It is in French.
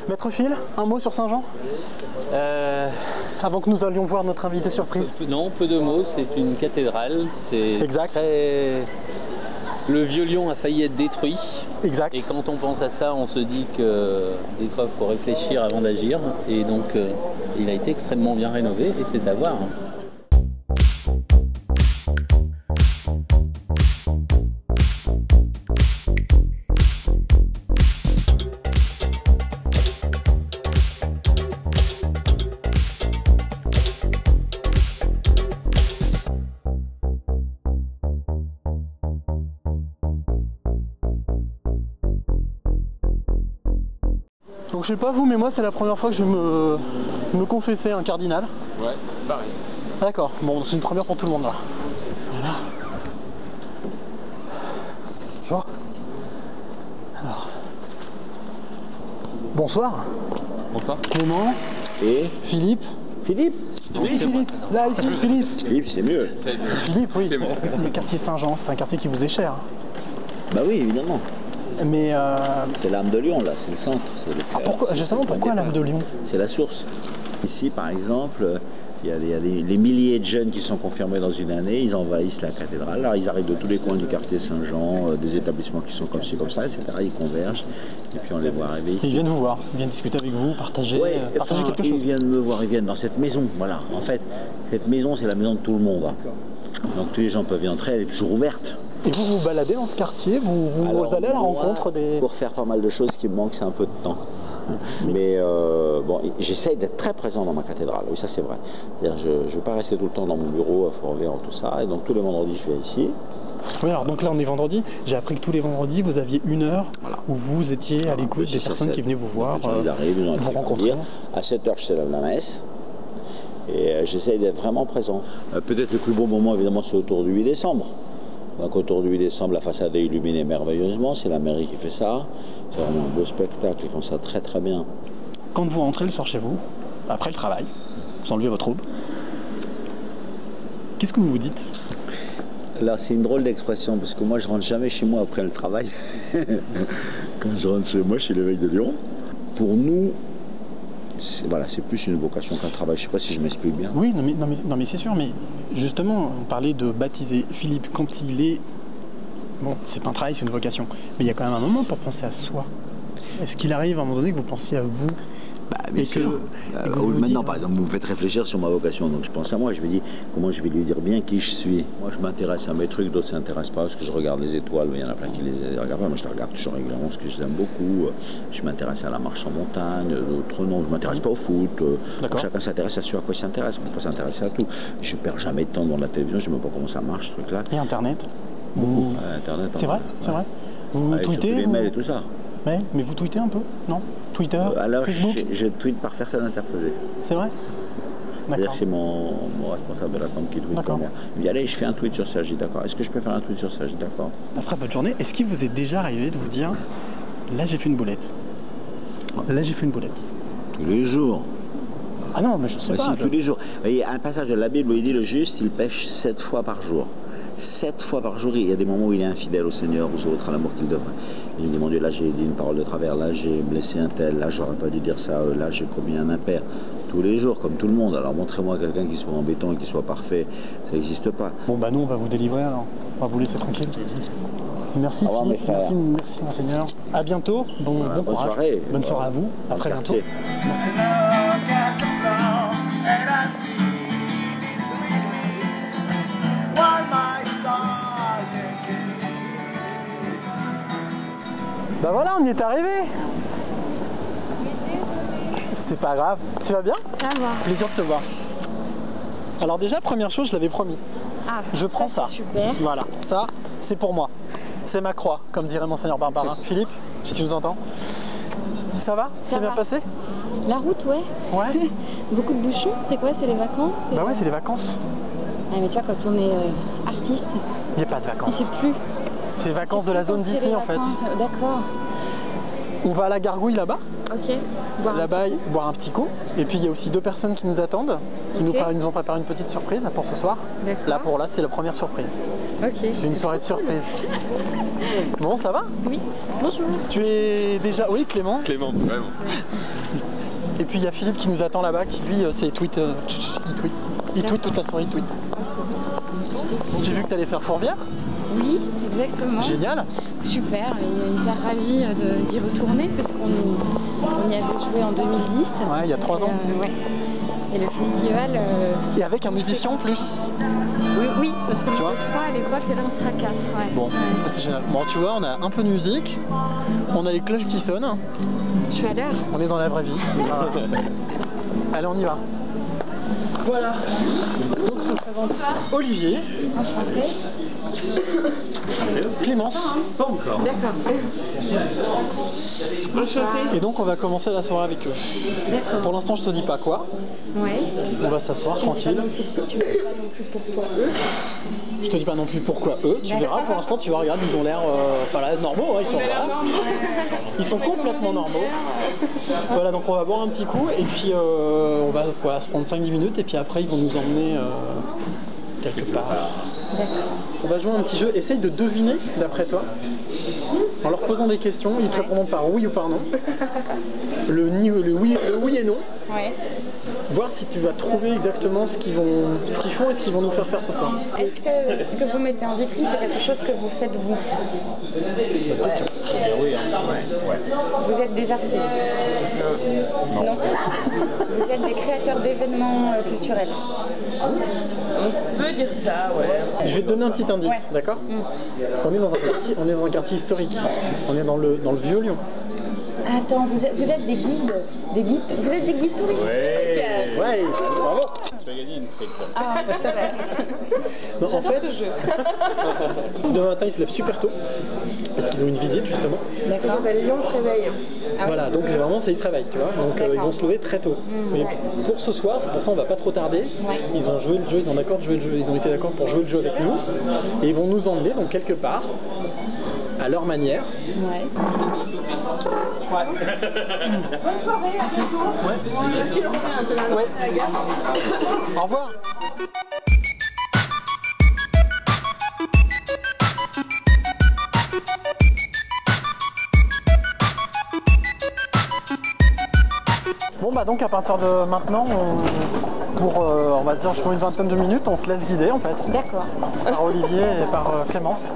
Maître Phil, un mot sur Saint-Jean avant que nous allions voir notre invité surprise. Non, peu de mots, c'est une cathédrale, c'est très... Le vieux lion a failli être détruit. Exact. Et quand on pense à ça, on se dit que des fois, il faut réfléchir avant d'agir. Et donc, il a été extrêmement bien rénové et c'est à voir. Donc je sais pas vous, mais moi c'est la première fois que je vais me confesser un cardinal. Ouais, pareil. D'accord, bon c'est une première pour tout le monde là. Voilà. Bonjour. Alors. Bonsoir. Bonsoir. Clément. Et Philippe. Philippe? Oui, Philippe. Là, ici, Philippe. Philippe, c'est mieux. Philippe, oui. Le quartier Saint-Jean, c'est un quartier qui vous est cher. Bah oui, évidemment. Mais c'est l'âme de Lyon, là, c'est le centre. Pourquoi, justement, pourquoi l'âme de Lyon? C'est la source. Ici, par exemple, il y a les milliers de jeunes qui sont confirmés dans une année, ils envahissent la cathédrale. Alors, ils arrivent de tous les coins du quartier Saint-Jean, des établissements qui sont comme ci, comme ça, etc. Ils convergent, et puis on les voit arriver ici. Ils viennent vous voir, ils viennent discuter avec vous, partager, partager quelque chose. Ils viennent me voir, ils viennent dans cette maison, voilà. En fait, cette maison, c'est la maison de tout le monde. Hein. Donc, tous les gens peuvent y entrer, elle est toujours ouverte. Et vous vous baladez dans ce quartier, vous allez à la rencontre des... Pour faire pas mal de choses, ce qui me manque, c'est un peu de temps. Mais bon, j'essaye d'être très présent dans ma cathédrale, oui ça c'est vrai. C'est-à-dire je ne vais pas rester tout le temps dans mon bureau à Fort-Enverre, tout ça, et donc tous les vendredis je vais ici. Oui, alors donc là on est vendredi, j'ai appris que tous les vendredis vous aviez une heure où vous étiez à l'écoute des personnes qui venaient vous voir, vous rencontrer. À 7h je célèbre la messe, et j'essaye d'être vraiment présent. Peut-être le plus beau moment évidemment c'est autour du 8 décembre. Donc autour du 8 décembre, la façade est illuminée merveilleusement, c'est la mairie qui fait ça. C'est vraiment un beau spectacle, ils font ça très très bien. Quand vous rentrez le soir chez vous, après le travail, vous enlevez votre robe, qu'est-ce que vous vous dites? Là, c'est une drôle d'expression, parce que moi je rentre jamais chez moi après le travail. Quand je rentre chez moi, je suis l'évêque de Lyon. Pour nous, voilà, c'est plus une vocation qu'un travail. Je ne sais pas si je m'explique bien. Oui, non mais c'est sûr, mais justement, on parlait de baptiser Philippe quand il est... Bon, c'est pas un travail, c'est une vocation. Mais il y a quand même un moment pour penser à soi. Est-ce qu'il arrive à un moment donné que vous pensiez à vous? Bien sûr. Maintenant, par exemple, vous me faites réfléchir sur ma vocation, donc je pense à moi, je me dis comment je vais lui dire bien qui je suis. Moi, je m'intéresse à mes trucs, d'autres ne s'intéressent pas, parce que je regarde les étoiles, il y en a plein qui les regardent pas, moi je les regarde toujours régulièrement, parce que je les aime beaucoup. Je m'intéresse à la marche en montagne, d'autres non, je ne m'intéresse pas au foot. Chacun s'intéresse à ce à quoi il s'intéresse, on ne peut pas s'intéresser à tout. Je ne perds jamais de temps devant la télévision, je ne sais même pas comment ça marche, ce truc-là. Et Internet? Beaucoup. Internet. C'est vrai, c'est vrai. Vous tweetez les mails et tout ça. Ouais, mais vous tweetez un peu? Non? Twitter? Alors, Facebook? je tweete par personne interposée. C'est vrai? C'est-à-dire c'est mon responsable de la com qui tweete pour moi. Il me dit allez, je fais un tweet sur ça, je dis d'accord. Est-ce que je peux faire un tweet sur ça? Je dis d'accord. Après votre journée, est-ce qu'il vous est déjà arrivé de vous dire là j'ai fait une boulette? Là j'ai fait une boulette. Tous les jours. Ah non, mais je sais pas. Si, tous les jours. Il y a un passage de la Bible où il dit le juste, il pêche 7 fois par jour. 7 fois par jour, il y a des moments où il est infidèle au Seigneur, aux autres, à l'amour qu'il devrait. Il me dit, mon Dieu, là j'ai dit une parole de travers, là j'ai blessé un tel, là j'aurais pas dû dire ça, là j'ai commis un impair. Tous les jours, comme tout le monde. Alors montrez-moi quelqu'un qui soit en béton et qui soit parfait, ça n'existe pas. Bon bah nous on va vous délivrer alors, on va vous laisser tranquille. Merci Philippe, merci monseigneur. À bientôt, bon courage. Bonne soirée. Bonne soirée à vous, à très bientôt. Merci. Bah voilà, on y est arrivé. C'est pas grave. Tu vas bien? Ça va. Plaisir de te voir. Alors déjà, première chose, je l'avais promis. Ah, je prends ça. Super. Voilà, ça, c'est pour moi. C'est ma croix, comme dirait monseigneur Barbarin. Philippe, si tu nous entends. Ça va? C'est bien passé? La route, ouais. Ouais. Beaucoup de bouchons, c'est quoi? C'est les vacances? Bah ouais, c'est les vacances. Ah, mais tu vois, quand on est artiste... Il n'y a pas de vacances. Je sais plus. C'est les vacances de la zone d'ici, en fait. D'accord. On va à la gargouille là-bas. Ok. Boire un Là-bas, petit boire un petit coup. Et puis il y a aussi 2 personnes qui nous attendent, qui Ok. nous ont préparé une petite surprise pour ce soir. D'accord. Là, c'est la première surprise. coup. Ok. C'est une soirée de surprise. Bon, ça va? Oui. Bonjour. Tu es déjà... Oui, Clément. Clément, vraiment. Et puis il y a Philippe qui nous attend là-bas, qui lui, c'est tweet. Il tweet toute la soirée, il tweet. J'ai vu que tu allais faire Fourvière. Oui, exactement. Génial. Super, et hyper ravie d'y retourner parce qu'on y avait joué en 2010. Ouais, il y a 3 ans. Ouais. Et le festival. Et avec un musicien en plus. Oui, parce qu'on Tu était vois 3 à l'époque et là on sera 4. Ouais. Bon, Ouais. c'est génial. Bon, tu vois, on a un peu de musique, on a les cloches qui sonnent, Je suis à l'heure. on est dans la vraie vie. Voilà. Allez, on y va. Voilà. Donc je te présente Olivier, Enchantée. Clémence. Pas encore. D'accord. Enchantée. Et donc on va commencer la soirée avec eux. D'accord. Pour l'instant, je te dis pas quoi. Ouais. On va s'asseoir Tu me dis pas tranquille. non plus- Tu me dis pas non plus pourquoi eux. Je te dis pas non plus pourquoi eux. Tu verras. Pour l'instant, tu vas regarder. Ils ont l'air, normaux. Hein, ils sont complètement normaux. Voilà, donc on va boire un petit coup et puis on va se prendre 5-10 minutes et puis après ils vont nous emmener quelque part. D'accord. On va jouer un petit jeu. Essaye de deviner d'après toi. En leur posant des questions, ils te répondront par oui ou par non. Le oui et non. Ouais. Voir si tu vas trouver exactement ce qu'ils font et ce qu'ils vont nous faire ce soir. Est-ce que ce que vous mettez en vitrine, c'est quelque chose que vous faites vous? Oui, hein. Vous êtes des artistes? Non. Vous êtes des créateurs d'événements culturels? On peut dire ça, ouais. Je vais te donner un petit indice, Ouais. d'accord? On est dans un quartier historique. On est dans le vieux Lyon. Attends, vous êtes des guides? Vous êtes des guides touristiques? Ouais, bravo. Tu vas gagner une frite. Ah, super. Non, en fait, ce jeu. demain matin ils se lèvent super tôt parce qu'ils ont une visite justement. D'accord. Lyon se réveille. Ah oui. Voilà, donc vraiment ils se réveillent, tu vois. Donc ils vont se lever très tôt. Mais pour ce soir, c'est pour ça on va pas trop tarder. Ouais. Ils ont joué le jeu, ils ont d'accord de jouer le jeu, ils ont été d'accord pour jouer le jeu avec nous et ils vont nous emmener donc quelque part à leur manière. Ouais. Ouais. Au revoir. Bon bah donc à partir de maintenant, on va dire je prends une vingtaine de minutes, on se laisse guider en fait D'accord. par Olivier et par Clémence.